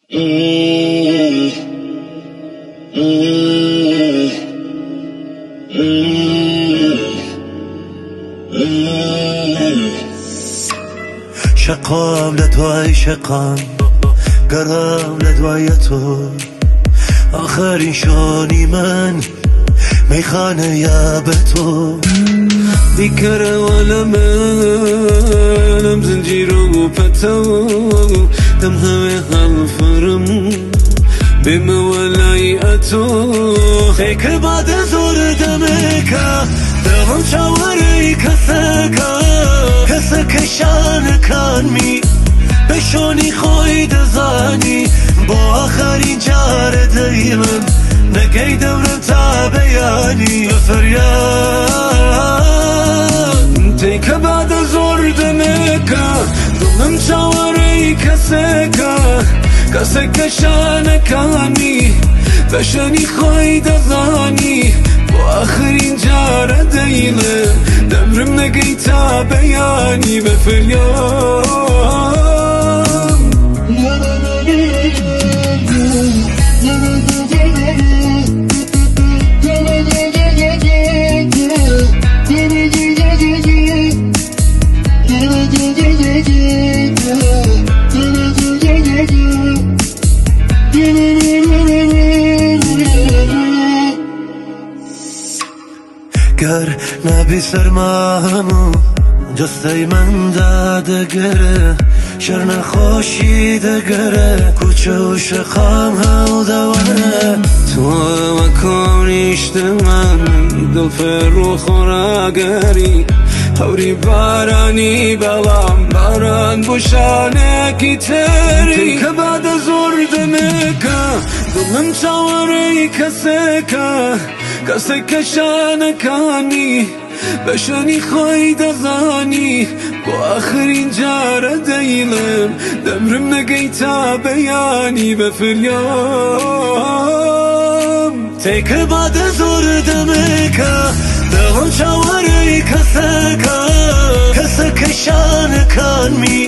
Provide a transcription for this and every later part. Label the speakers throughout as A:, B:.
A: شقام لدوای شقام گرام لدوای تو آخرین شانی من میخانه یا به تو بیکره ولا منم زنجیر و پتو دم همه حلفرم بیم ولای اتو فکر بعد زور دمکا دم شواری کسکا کسکشان کان می بشونی خوی دزانی با آخرین جار دیمم نگی دورم تا بیانی فریاد تیک بعد زور دمکا دلم شواری کسکشان کانی بشونی خوی دزانی با آخرین جار دیمم دورم نگی تا بیانی بفریاد گر نبی سرمامو جسته من دادگره شر نخوشی دگره کوچه و شقام هاو دوانه تو مکانیشت من دل فرو خوراگری هوری بارانی بلام باران بوشانه کی تری که بعد زور دمکا دلم چاوری کسکشان کانی بشانی خوی دزانی با آخرین جار دیلم دمرم نگی تا بیانی بفریام تیک بعد زور دمکا دلم چاوری کسکشان کانی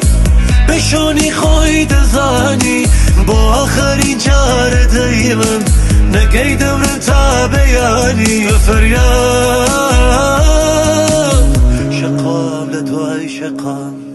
A: بشانی خوی دزانی با آخرین جار دیلم نگی دورم تا بیانی فریاد شقام لدوای شقام